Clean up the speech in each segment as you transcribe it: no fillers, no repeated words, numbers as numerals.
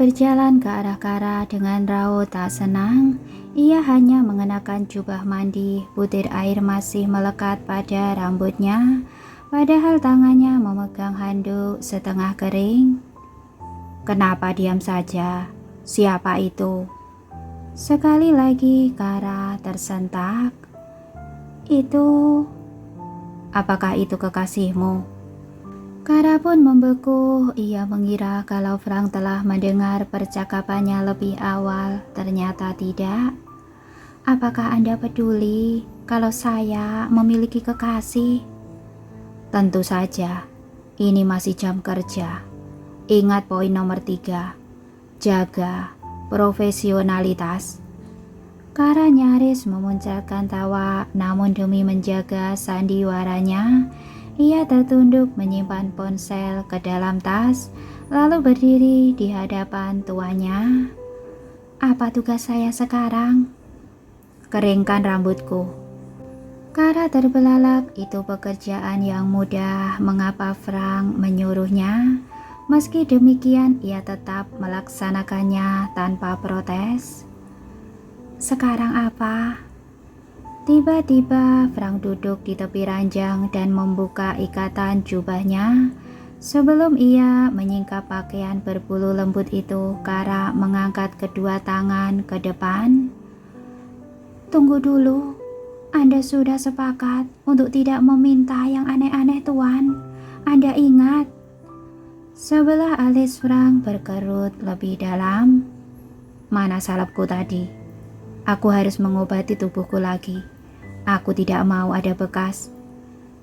berjalan ke arah Kara dengan raut tak senang. Ia hanya mengenakan jubah mandi, butir air masih melekat pada rambutnya, padahal tangannya memegang handuk setengah kering. "Kenapa diam saja? Siapa itu?" Sekali lagi Kara tersentak. "Itu..." "Apakah itu kekasihmu?" Kara pun membeku. Ia mengira kalau Frank telah mendengar percakapannya lebih awal. Ternyata tidak. "Apakah Anda peduli kalau saya memiliki kekasih?" "Tentu saja. Ini masih jam kerja. Ingat poin nomor 3. Jaga profesionalitas." Kara nyaris memunculkan tawa, namun demi menjaga sandiwaranya, ia tertunduk menyimpan ponsel ke dalam tas, lalu berdiri di hadapan tuannya. "Apa tugas saya sekarang?" "Keringkan rambutku." Kara terbelalak. Itu pekerjaan yang mudah. Mengapa Frank menyuruhnya? Meski demikian, ia tetap melaksanakannya tanpa protes. "Sekarang apa?" Tiba-tiba Frank duduk di tepi ranjang dan membuka ikatan jubahnya. Sebelum ia menyingkap pakaian berbulu lembut itu, Kara mengangkat kedua tangan ke depan. "Tunggu dulu. Anda sudah sepakat untuk tidak meminta yang aneh-aneh, Tuan. Anda ingat?" Sebelah alis Frank berkerut lebih dalam. "Mana salepku tadi? Aku harus mengobati tubuhku lagi. Aku tidak mau ada bekas."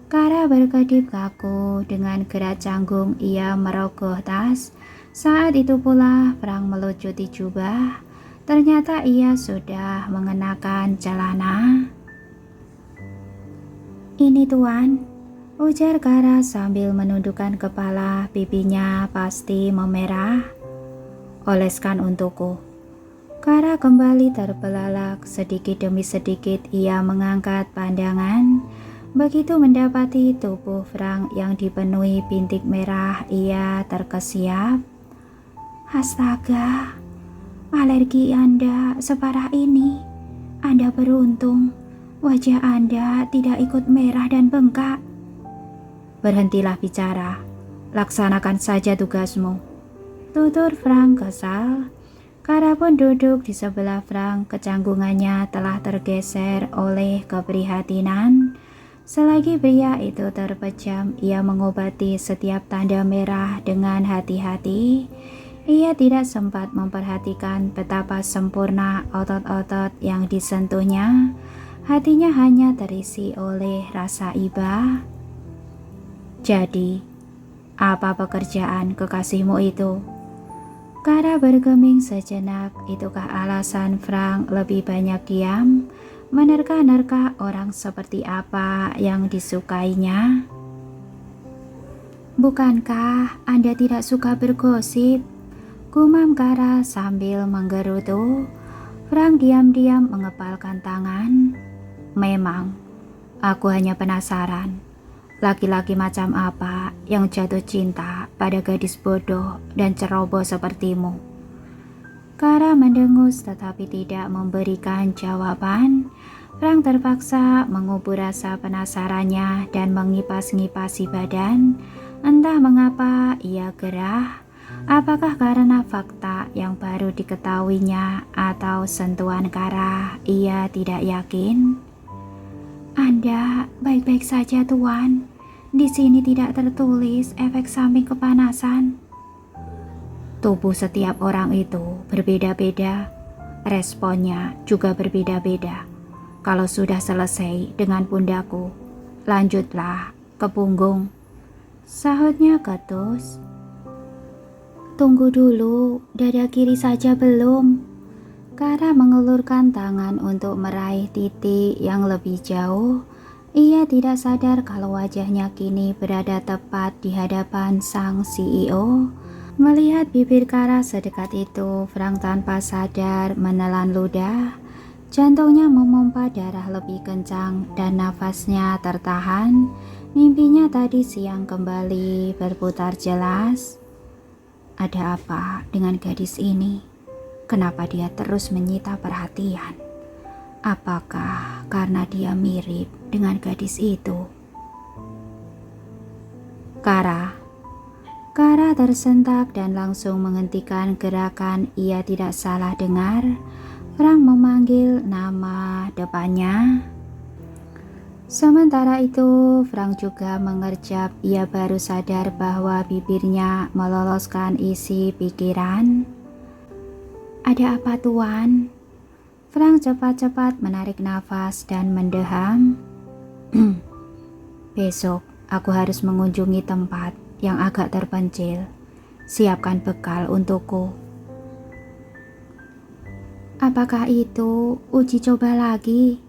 Kara berkedip kaku. Dengan gerak canggung ia merogoh tas. Saat itu pula Frank melucuti jubah. Ternyata ia sudah mengenakan celana. "Ini Tuan," ujar Kara sambil menundukkan kepala. Pipinya pasti memerah. "Oleskan untukku." Kara kembali terbelalak. Sedikit demi sedikit ia mengangkat pandangan. Begitu mendapati tubuh Frank yang dipenuhi bintik merah, ia terkesiap. "Astaga, alergi Anda separah ini. Anda beruntung. Wajah Anda tidak ikut merah dan bengkak." "Berhentilah bicara. Laksanakan saja tugasmu," tutur Frank kesal. Kara pun duduk di sebelah Frank. Kecanggungannya telah tergeser oleh keprihatinan. Selagi pria itu terpejam, ia mengobati setiap tanda merah dengan hati-hati. Ia tidak sempat memperhatikan betapa sempurna otot-otot yang disentuhnya. Hatinya hanya terisi oleh rasa iba. "Jadi, apa pekerjaan kekasihmu itu?" Kara bergeming sejenak. Itukah alasan Frank lebih banyak diam? Menerka-nerka orang seperti apa yang disukainya? "Bukankah Anda tidak suka bergosip?" gumam Kara sambil menggerutu. Frank diam-diam mengepalkan tangan. "Memang, aku hanya penasaran. Laki-laki macam apa yang jatuh cinta pada gadis bodoh dan ceroboh sepertimu?" Kara mendengus tetapi tidak memberikan jawaban. Frank terpaksa mengubur rasa penasarannya dan mengipas-ngipasi badan. Entah mengapa ia gerah. Apakah karena fakta yang baru diketahuinya atau sentuhan Kara? Ia tidak yakin. "Anda baik-baik saja, Tuan. Di sini tidak tertulis efek samping kepanasan." "Tubuh setiap orang itu berbeda-beda. Responnya juga berbeda-beda. Kalau sudah selesai dengan pundakku, lanjutlah ke punggung," sahutnya ketus. "Tunggu dulu, dada kiri saja belum." Kara mengulurkan tangan untuk meraih titik yang lebih jauh. Ia tidak sadar kalau wajahnya kini berada tepat di hadapan sang CEO. Melihat bibir Kara sedekat itu, Frank tanpa sadar menelan ludah. Jantungnya memompa darah lebih kencang dan nafasnya tertahan. Mimpinya tadi siang kembali berputar jelas. Ada apa dengan gadis ini? Kenapa dia terus menyita perhatian? Apakah karena dia mirip dengan gadis itu? Kara tersentak dan langsung menghentikan gerakan. Ia tidak salah dengar. Frank memanggil nama depannya. Sementara itu, Frank juga mengerjap. Ia baru sadar bahwa bibirnya meloloskan isi pikiran. Ada apa, Tuan? Frank cepat-cepat menarik nafas dan mendeham. Besok aku harus mengunjungi tempat yang agak terpencil. Siapkan bekal untukku. Apakah itu uji coba lagi?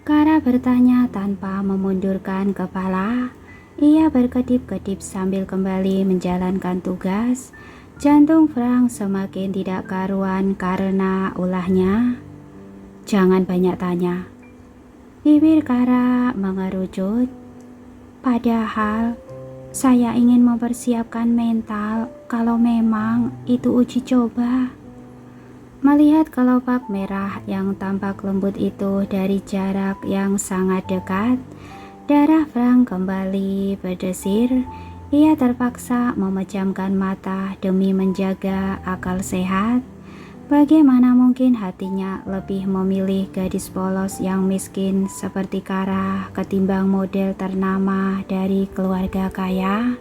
Kara bertanya tanpa memundurkan kepala. Ia berkedip-kedip sambil kembali menjalankan tugas. Jantung Frank semakin tidak karuan karena ulahnya. Jangan banyak tanya. Bibir Kara mengerucut. Padahal saya ingin mempersiapkan mental kalau memang itu uji coba. Melihat kelopak merah yang tampak lembut itu dari jarak yang sangat dekat, darah Frank kembali berdesir. Ia terpaksa memejamkan mata demi menjaga akal sehat. Bagaimana mungkin hatinya lebih memilih gadis polos yang miskin seperti Kara ketimbang model ternama dari keluarga kaya?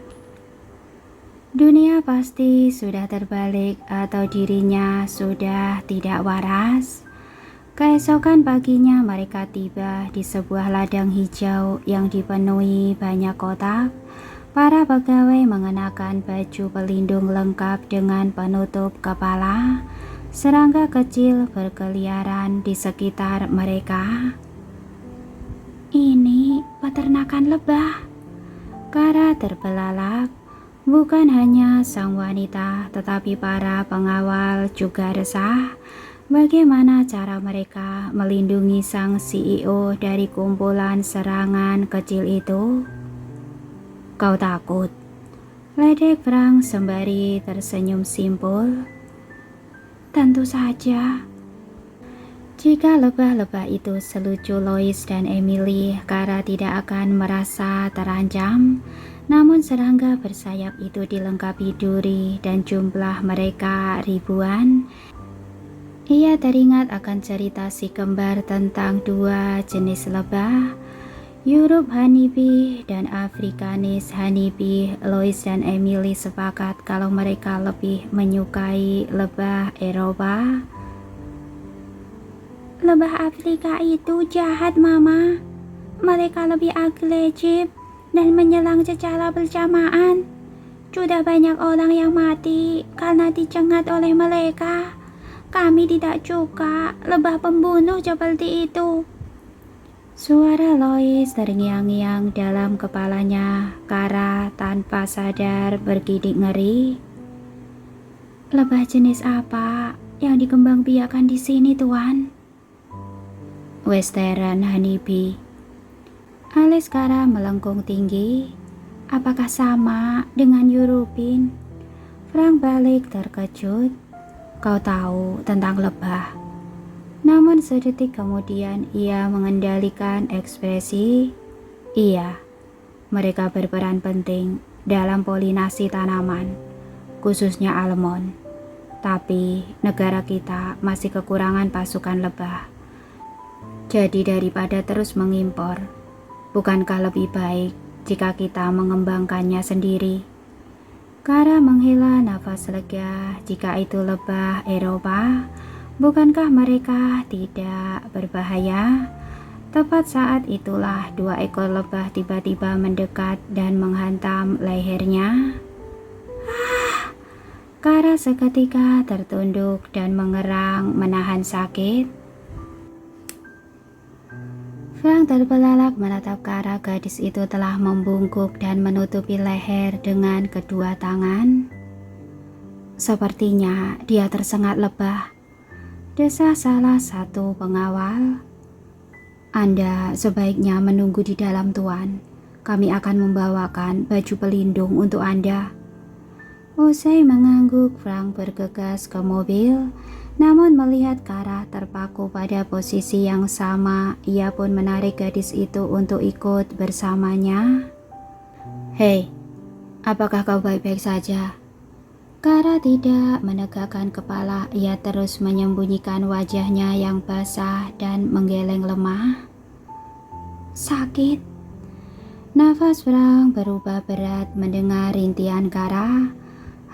Dunia pasti sudah terbalik atau dirinya sudah tidak waras. Keesokan paginya mereka tiba di sebuah ladang hijau yang dipenuhi banyak kotak. Para pegawai mengenakan baju pelindung lengkap dengan penutup kepala. Serangga kecil berkeliaran di sekitar mereka. Ini peternakan lebah. Kara terbelalak. Bukan hanya sang wanita, tetapi para pengawal juga resah. Bagaimana cara mereka melindungi sang CEO dari kumpulan serangan kecil itu? Kau takut? Ledek Frank sembari tersenyum simpul. Tentu saja. Jika lebah-lebah itu selucu Lois dan Emily, Kara tidak akan merasa terancam. Namun serangga bersayap itu dilengkapi duri dan jumlah mereka ribuan. Ia teringat akan cerita si kembar tentang dua jenis lebah, Europe honeybee dan Afrikanis honeybee. Lois dan Emily sepakat kalau mereka lebih menyukai lebah Eropa. Lebah Afrika itu jahat, Mama. Mereka lebih agresif dan menyerang secara bersamaan. Sudah banyak orang yang mati karena dicengat oleh mereka. Kami tidak suka lebah pembunuh seperti itu. Suara Lois terngiang-ngiang dalam kepalanya. Kara tanpa sadar bergidik ngeri. Lebah jenis apa yang dikembangbiakan di sini, Tuan? Western honeybee. Alis Kara melengkung tinggi. Apakah sama dengan European? Frank balik terkejut. Kau tahu tentang lebah? Namun sedetik kemudian ia mengendalikan ekspresi. Iya, mereka berperan penting dalam polinasi tanaman, khususnya almond. Tapi negara kita masih kekurangan pasukan lebah. Jadi daripada terus mengimpor, bukankah lebih baik jika kita mengembangkannya sendiri? Kara menghela nafas lega. Jika itu lebah Eropa, bukankah mereka tidak berbahaya? Tepat saat itulah dua ekor lebah tiba-tiba mendekat dan menghantam lehernya. Kara seketika tertunduk dan mengerang menahan sakit. Frank terbelalak menatap Kara. Gadis itu telah membungkuk dan menutupi leher dengan kedua tangan. Sepertinya dia tersengat lebah, desah salah satu pengawal. Anda sebaiknya menunggu di dalam, Tuan. Kami akan membawakan baju pelindung untuk Anda. Usai mengangguk, Frank bergegas ke mobil. Namun melihat Kara terpaku pada posisi yang sama, ia pun menarik gadis itu untuk ikut bersamanya. "Hei, apakah kau baik-baik saja?" Kara tidak menegakkan kepala, ia terus menyembunyikan wajahnya yang basah dan menggeleng lemah. "Sakit." Nafas Frank berubah berat mendengar rintihan Kara.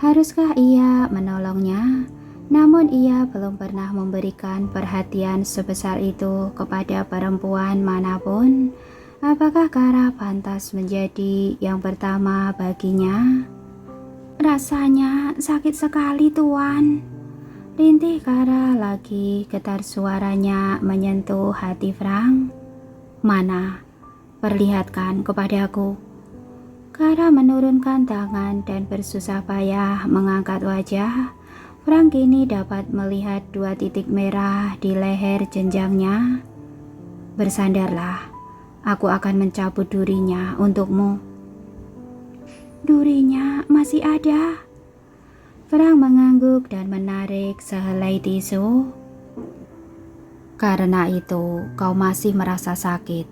Haruskah ia menolongnya? Namun ia belum pernah memberikan perhatian sebesar itu kepada perempuan manapun. Apakah Kara pantas menjadi yang pertama baginya? "Rasanya sakit sekali, Tuan." Rintih Kara lagi, getar suaranya menyentuh hati Frank. "Mana? Perlihatkan kepadaku." Kara menurunkan tangan dan bersusah payah mengangkat wajah. Frank kini dapat melihat 2 titik merah di leher jenjangnya. "Bersandarlah, aku akan mencabut durinya untukmu." "Durinya masih ada." Frank mengangguk dan menarik sehelai tisu. "Karena itu kau masih merasa sakit."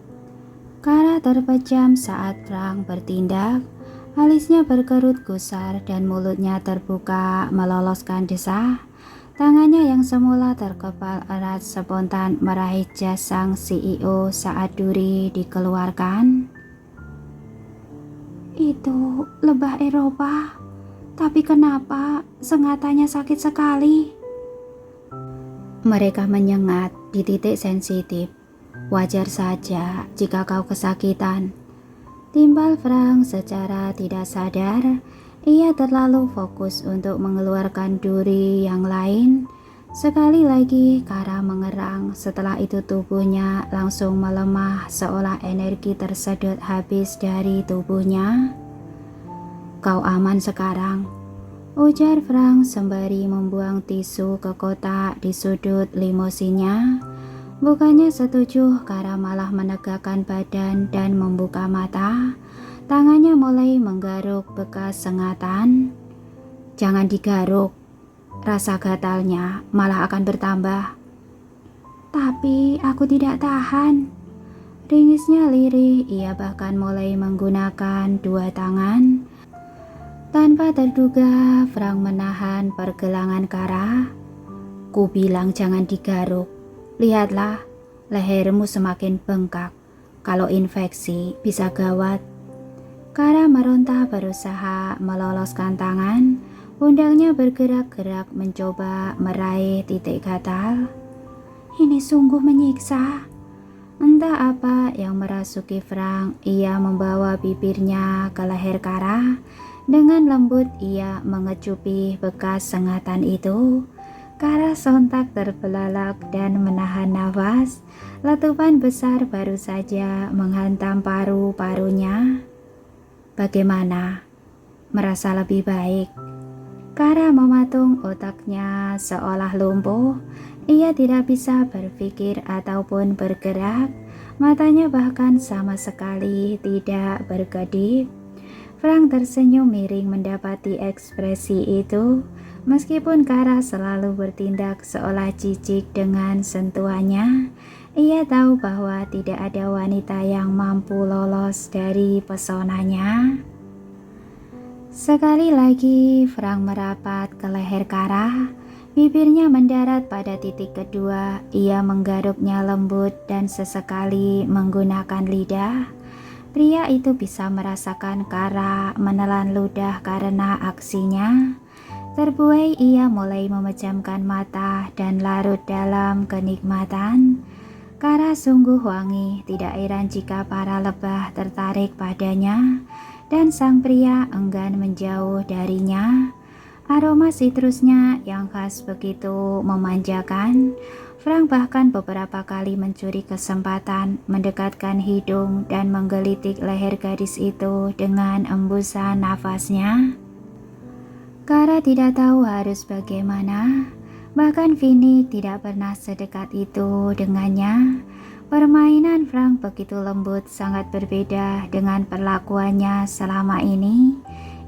Kara terpejam saat Frank bertindak. Alisnya berkerut gusar dan mulutnya terbuka meloloskan desah. Tangannya yang semula terkepal erat spontan meraih jas sang CEO saat duri dikeluarkan. "Itu lebah Eropa. Tapi kenapa sengatannya sakit sekali?" "Mereka menyengat di titik sensitif. Wajar saja jika kau kesakitan." Timbal Frank secara tidak sadar. Ia terlalu fokus untuk mengeluarkan duri yang lain. Sekali lagi Kara mengerang. Setelah itu tubuhnya langsung melemah seolah energi tersedot habis dari tubuhnya. "Kau aman sekarang," ujar Frank sembari membuang tisu ke kotak di sudut limusinnya. Bukannya setuju, Kara malah menegakkan badan dan membuka mata. Tangannya mulai menggaruk bekas sengatan. "Jangan digaruk, rasa gatalnya malah akan bertambah." "Tapi aku tidak tahan." Ringisnya lirih, ia bahkan mulai menggunakan 2 tangan. Tanpa terduga, Frank menahan pergelangan Kara. "Ku bilang jangan digaruk. Lihatlah, lehermu semakin bengkak. Kalau infeksi bisa gawat." Kara meronta berusaha meloloskan tangan. Pundaknya bergerak-gerak mencoba meraih titik gatal. "Ini sungguh menyiksa." Entah apa yang merasuki Frank, ia membawa bibirnya ke leher Kara. Dengan lembut ia mengecupi bekas sengatan itu. Kara sontak terbelalak dan menahan nafas. Letupan besar baru saja menghantam paru-parunya. "Bagaimana? Merasa lebih baik?" Kara mematung otaknya seolah lumpuh. Ia tidak bisa berpikir ataupun bergerak. Matanya bahkan sama sekali tidak berkedip. Frank tersenyum miring mendapati ekspresi itu. Meskipun Kara selalu bertindak seolah jijik dengan sentuhannya, ia tahu bahwa tidak ada wanita yang mampu lolos dari pesonanya. Sekali lagi Frank merapat ke leher Kara. Bibirnya mendarat pada titik kedua. Ia menggaruknya lembut dan sesekali menggunakan lidah. Pria itu bisa merasakan Kara menelan ludah karena aksinya. Terbuai ia mulai memejamkan mata dan larut dalam kenikmatan. Kara sungguh wangi, tidak heran jika para lebah tertarik padanya dan sang pria enggan menjauh darinya. Aroma sitrusnya yang khas begitu memanjakan. Frank bahkan beberapa kali mencuri kesempatan mendekatkan hidung dan menggelitik leher gadis itu dengan embusan nafasnya. Kara tidak tahu harus bagaimana. Bahkan Vinny tidak pernah sedekat itu dengannya. Permainan Frank begitu lembut, sangat berbeda dengan perlakuannya selama ini.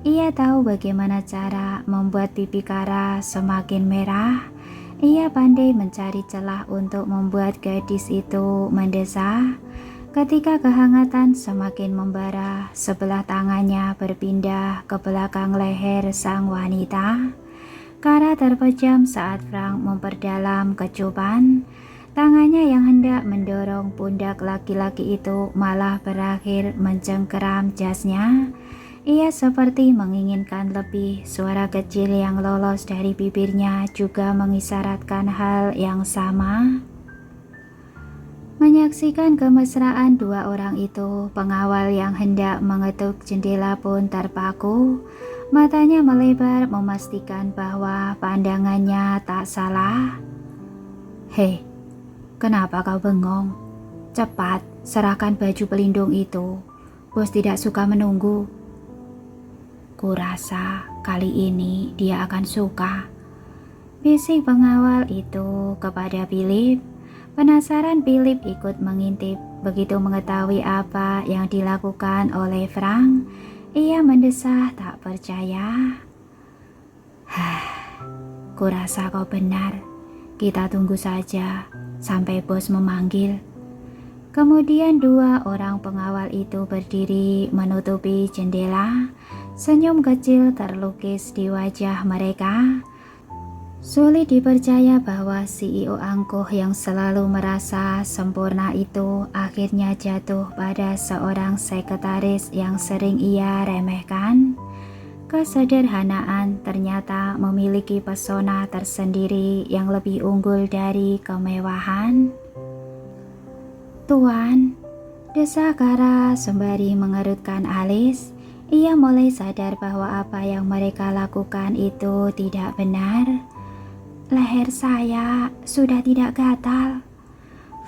Ia tahu bagaimana cara membuat pipi Kara semakin merah. Ia pandai mencari celah untuk membuat gadis itu mendesah. Ketika kehangatan semakin membara, sebelah tangannya berpindah ke belakang leher sang wanita. Kara terpejam saat Frank memperdalam kecupan. Tangannya yang hendak mendorong pundak laki-laki itu malah berakhir mencengkeram jasnya. Ia seperti menginginkan lebih. Suara kecil yang lolos dari bibirnya juga mengisyaratkan hal yang sama. Menyaksikan kemesraan dua orang itu, pengawal yang hendak mengetuk jendela pun terpaku. Matanya melebar memastikan bahwa pandangannya tak salah. "Hei, kenapa kau bengong? Cepat, serahkan baju pelindung itu. Bos tidak suka menunggu." "Kurasa kali ini dia akan suka," bisik pengawal itu kepada Philip. Penasaran, Philip ikut mengintip. Begitu mengetahui apa yang dilakukan oleh Frank, ia mendesah tak percaya. "Kurasa kau benar. Kita tunggu saja sampai bos memanggil." Kemudian dua orang pengawal itu berdiri menutupi jendela. Senyum kecil terlukis di wajah mereka. Sulit dipercaya bahwa CEO angkuh yang selalu merasa sempurna itu akhirnya jatuh pada seorang sekretaris yang sering ia remehkan. Kesederhanaan ternyata memiliki pesona tersendiri yang lebih unggul dari kemewahan. "Tuan," desa Kara sembari mengerutkan alis. Ia mulai sadar bahwa apa yang mereka lakukan itu tidak benar. "Leher saya sudah tidak gatal."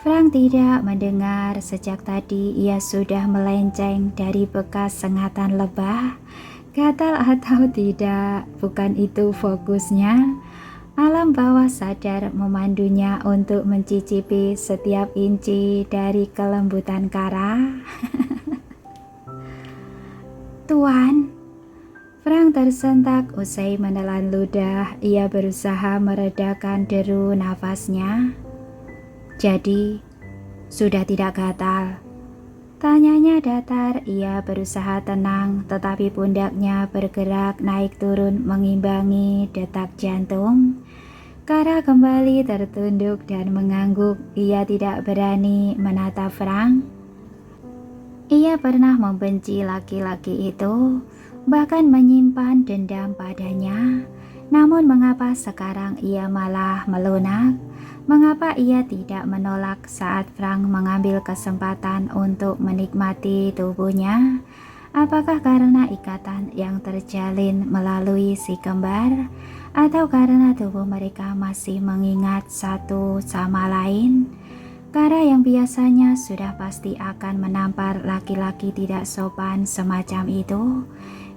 Frank tidak mendengar. Sejak tadi ia sudah melenceng dari bekas sengatan lebah. Gatal atau tidak, bukan itu fokusnya. Alam bawah sadar memandunya untuk mencicipi setiap inci dari kelembutan Kara. "Tuan." Frank tersentak usai menelan ludah. Ia berusaha meredakan deru nafasnya. "Jadi, sudah tidak gatal?" tanyanya datar. Ia berusaha tenang, tetapi pundaknya bergerak naik turun mengimbangi detak jantung. Kara kembali tertunduk dan mengangguk. Ia tidak berani menatap Frank. Ia pernah membenci laki-laki itu, bahkan menyimpan dendam padanya. Namun mengapa sekarang ia malah melunak? Mengapa ia tidak menolak saat Frank mengambil kesempatan untuk menikmati tubuhnya? Apakah karena ikatan yang terjalin melalui si kembar? Atau karena tubuh mereka masih mengingat satu sama lain? Kara yang biasanya sudah pasti akan menampar laki-laki tidak sopan semacam itu,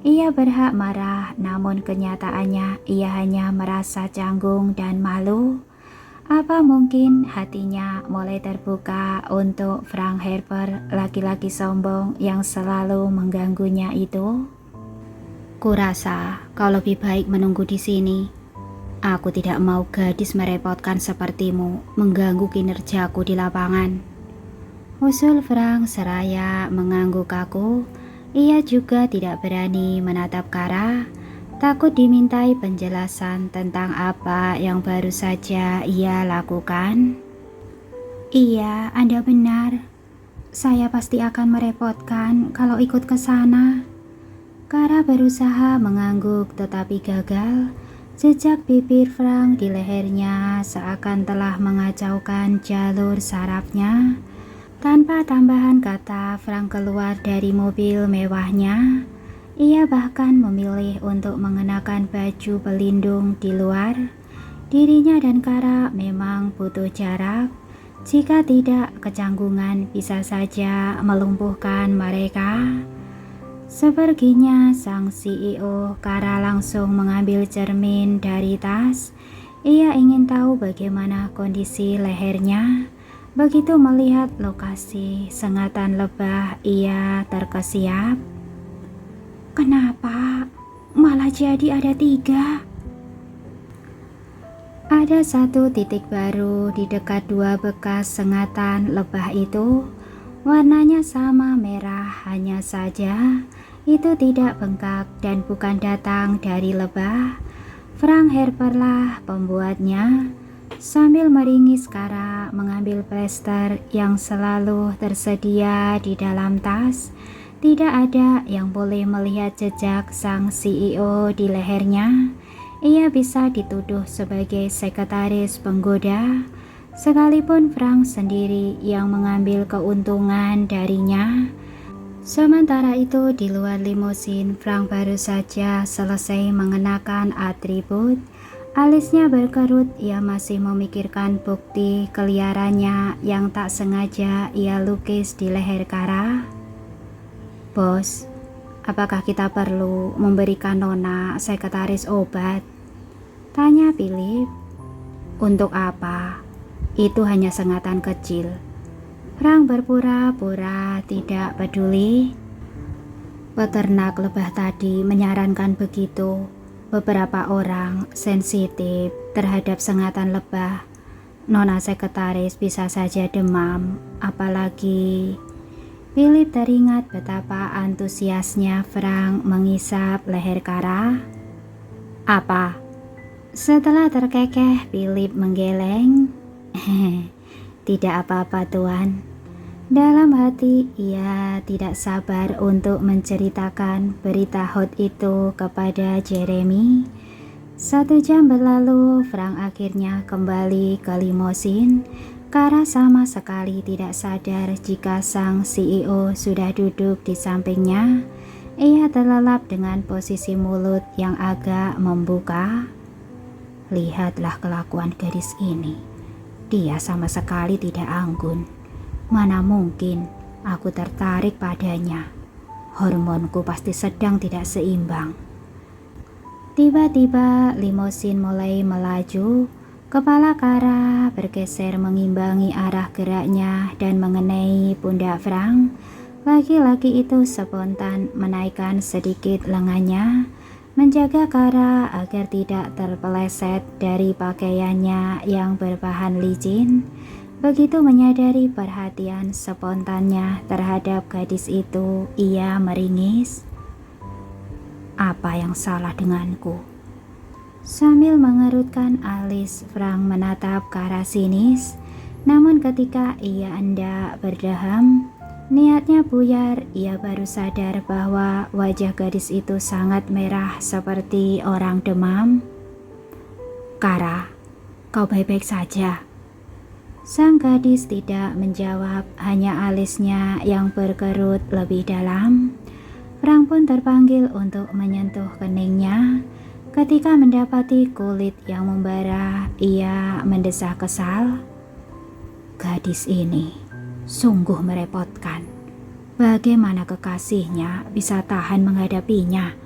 ia berhak marah, namun kenyataannya ia hanya merasa canggung dan malu. Apa mungkin hatinya mulai terbuka untuk Frank Harper, laki-laki sombong yang selalu mengganggunya itu? "Kurasa kau lebih baik menunggu di sini. Aku tidak mau gadis merepotkan sepertimu mengganggu kinerjaku di lapangan," usul Frank seraya mengangguk kaku. Ia juga tidak berani menatap Kara, takut dimintai penjelasan tentang apa yang baru saja ia lakukan. "Iya, Anda benar. Saya pasti akan merepotkan kalau ikut ke sana." Kara berusaha mengangguk tetapi gagal. Jejak bibir Frank di lehernya seakan telah mengacaukan jalur sarafnya. Tanpa tambahan kata, Frank keluar dari mobil mewahnya. Ia bahkan memilih untuk mengenakan baju pelindung di luar. Dirinya dan Kara memang butuh jarak. Jika tidak, kecanggungan bisa saja melumpuhkan mereka. Seperginya sang CEO, Kara langsung mengambil cermin dari tas. Ia ingin tahu bagaimana kondisi lehernya. Begitu melihat lokasi sengatan lebah, ia terkesiap. "Kenapa? malah jadi ada 3. Ada satu titik baru di dekat 2 bekas sengatan lebah itu. Warnanya sama merah, hanya saja itu tidak bengkak dan bukan datang dari lebah. Frank Harperlah pembuatnya. Sambil meringis, Kara mengambil plester yang selalu tersedia di dalam tas. Tidak ada yang boleh melihat jejak sang CEO di lehernya. Ia bisa dituduh sebagai sekretaris penggoda, sekalipun Frank sendiri yang mengambil keuntungan darinya. Sementara itu di luar limusin, Frank baru saja selesai mengenakan atribut. Alisnya berkerut, ia masih memikirkan bukti keliarannya yang tak sengaja ia lukis di leher Kara. Bos, apakah kita perlu memberikan Nona sekretaris obat? Tanya Philip. Untuk apa? Itu hanya sengatan kecil. Frank berpura-pura tidak peduli. Peternak lebah tadi menyarankan begitu. Beberapa orang sensitif terhadap sengatan lebah. Nona sekretaris bisa saja demam, apalagi... Philip teringat betapa antusiasnya Frank mengisap leher Kara. Apa? Setelah terkekeh, Philip menggeleng. Tidak apa-apa, Tuan. Dalam hati, ia tidak sabar untuk menceritakan berita hot itu kepada Jeremy. 1 jam berlalu, Frank akhirnya kembali ke limusin. Kara sama sekali tidak sadar jika sang CEO sudah duduk di sampingnya. Ia terlelap dengan posisi mulut yang agak membuka. Lihatlah kelakuan gadis ini. Dia sama sekali tidak anggun. Mana mungkin aku tertarik padanya. Hormonku pasti sedang tidak seimbang. Tiba-tiba limusin mulai melaju. Kepala Kara bergeser mengimbangi arah geraknya dan mengenai pundak Frank. Laki-laki itu spontan menaikkan sedikit lengannya, menjaga Kara agar tidak terpeleset dari pakaiannya yang berbahan licin. Begitu menyadari perhatian spontannya terhadap gadis itu, ia meringis. Apa yang salah denganku? Sambil mengerutkan alis, Frank menatap Kara sinis. Namun ketika ia hendak berdaham, niatnya buyar, ia baru sadar bahwa wajah gadis itu sangat merah seperti orang demam. Kara, kau baik-baik saja? Sang gadis tidak menjawab, hanya alisnya yang berkerut lebih dalam. Frank pun terpanggil untuk menyentuh keningnya. Ketika mendapati kulit yang membara, ia mendesah kesal. Gadis ini sungguh merepotkan. Bagaimana kekasihnya bisa tahan menghadapinya?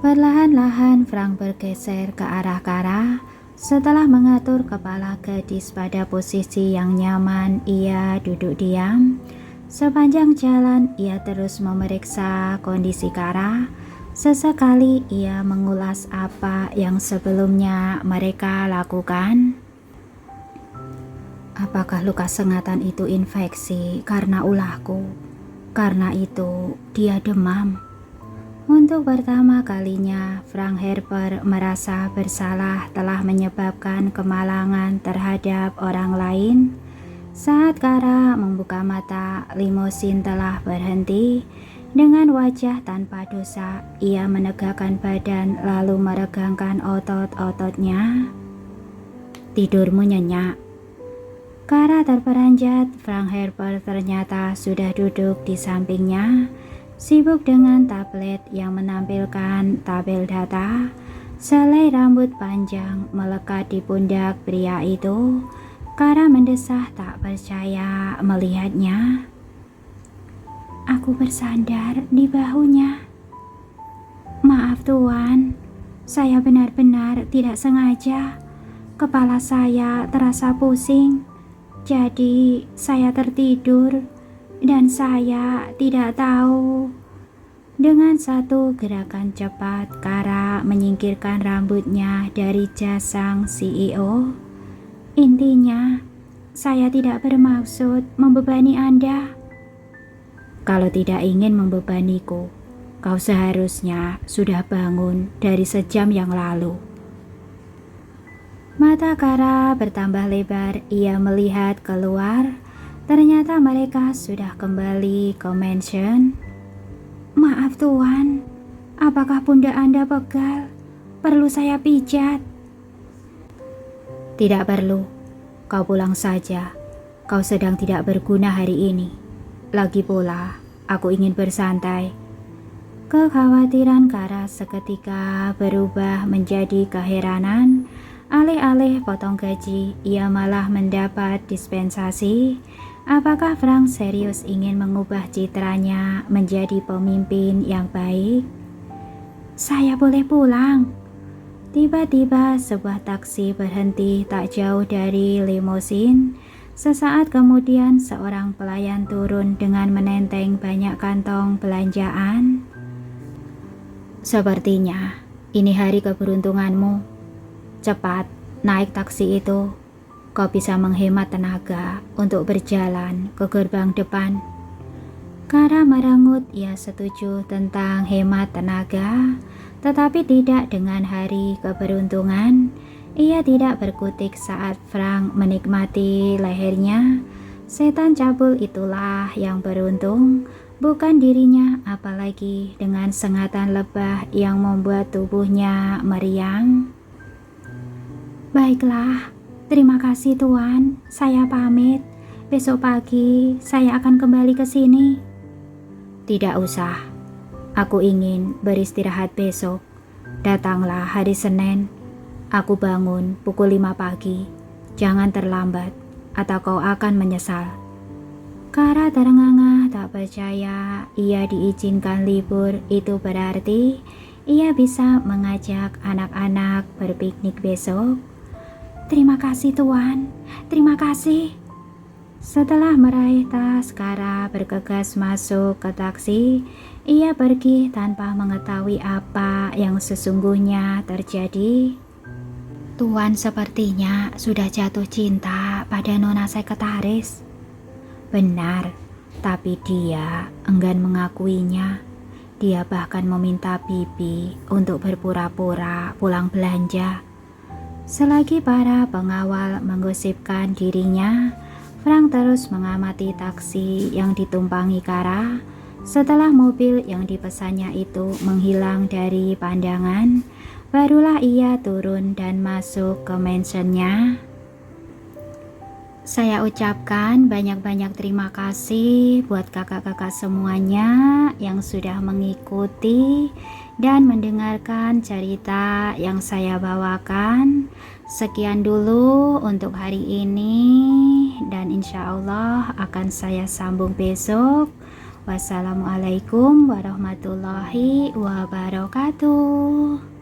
Perlahan-lahan Frank bergeser ke arah Kara. Setelah mengatur kepala gadis pada posisi yang nyaman, ia duduk diam. Sepanjang jalan, ia terus memeriksa kondisi Kara. Sesekali ia mengulas apa yang sebelumnya mereka lakukan. Apakah luka sengatan itu infeksi karena ulahku? Karena itu, dia demam. Untuk pertama kalinya, Frank Harper merasa bersalah telah menyebabkan kemalangan terhadap orang lain. Saat Kara membuka mata, limusin telah berhenti. Dengan wajah tanpa dosa, ia menegakkan badan lalu meregangkan otot-ototnya. Tidurmu nyenyak. Kara terperanjat. Frank Harper ternyata sudah duduk di sampingnya, sibuk dengan tablet yang menampilkan tabel data. Selai rambut panjang melekat di pundak pria itu. Kara mendesah tak percaya melihatnya. Aku bersandar di bahunya. Maaf Tuan, saya benar-benar tidak sengaja. Kepala saya terasa pusing, jadi saya tertidur dan saya tidak tahu. Dengan satu gerakan cepat, Kara menyingkirkan rambutnya dari jas sang CEO. Intinya, saya tidak bermaksud membebani Anda. Kalau tidak ingin membebaniku, kau seharusnya sudah bangun dari sejam yang lalu. Mata Kara bertambah lebar, ia melihat keluar. Ternyata mereka sudah kembali ke mansion. Maaf Tuan, apakah pundak Anda pegal? Perlu saya pijat? Tidak perlu, kau pulang saja. Kau sedang tidak berguna hari ini. Lagi pula, aku ingin bersantai. Kekhawatiran Kara seketika berubah menjadi keheranan. Alih-alih potong gaji, ia malah mendapat dispensasi. Apakah Frank serius ingin mengubah citranya menjadi pemimpin yang baik? Saya boleh pulang. Tiba-tiba sebuah taksi berhenti tak jauh dari limusin. Sesaat kemudian seorang pelayan turun dengan menenteng banyak kantong belanjaan. Sepertinya ini hari keberuntunganmu. Cepat naik taksi itu. Kau bisa menghemat tenaga untuk berjalan ke gerbang depan. Kara merengut, ia setuju tentang hemat tenaga, tetapi tidak dengan hari keberuntungan. Ia tidak berkutik saat Frank menikmati lehernya. Setan cabul itulah yang beruntung, bukan dirinya, apalagi dengan sengatan lebah yang membuat tubuhnya meriang. Baiklah. Terima kasih Tuan, saya pamit. Besok pagi saya akan kembali ke sini. Tidak usah, aku ingin beristirahat besok. Datanglah hari Senin. Aku bangun pukul 5 pagi. Jangan terlambat, atau kau akan menyesal. Kara terengah-engah tak percaya ia diizinkan libur. Itu berarti ia bisa mengajak anak-anak berpiknik besok. Terima kasih Tuan, terima kasih. Setelah meraih tas, Kara bergegas masuk ke taksi. Ia pergi tanpa mengetahui apa yang sesungguhnya terjadi. Tuan sepertinya sudah jatuh cinta pada nona sekretaris. Benar, tapi dia enggan mengakuinya. Dia bahkan meminta Bibi untuk berpura-pura pulang belanja. Selagi para pengawal menggosipkan dirinya, Frank terus mengamati taksi yang ditumpangi Kara. Setelah mobil yang dipesannya itu menghilang dari pandangan, barulah ia turun dan masuk ke mansionnya. Saya ucapkan banyak-banyak terima kasih buat kakak-kakak semuanya yang sudah mengikuti dan mendengarkan cerita yang saya bawakan. Sekian dulu untuk hari ini, dan insya Allah akan saya sambung besok. Wassalamualaikum warahmatullahi wabarakatuh.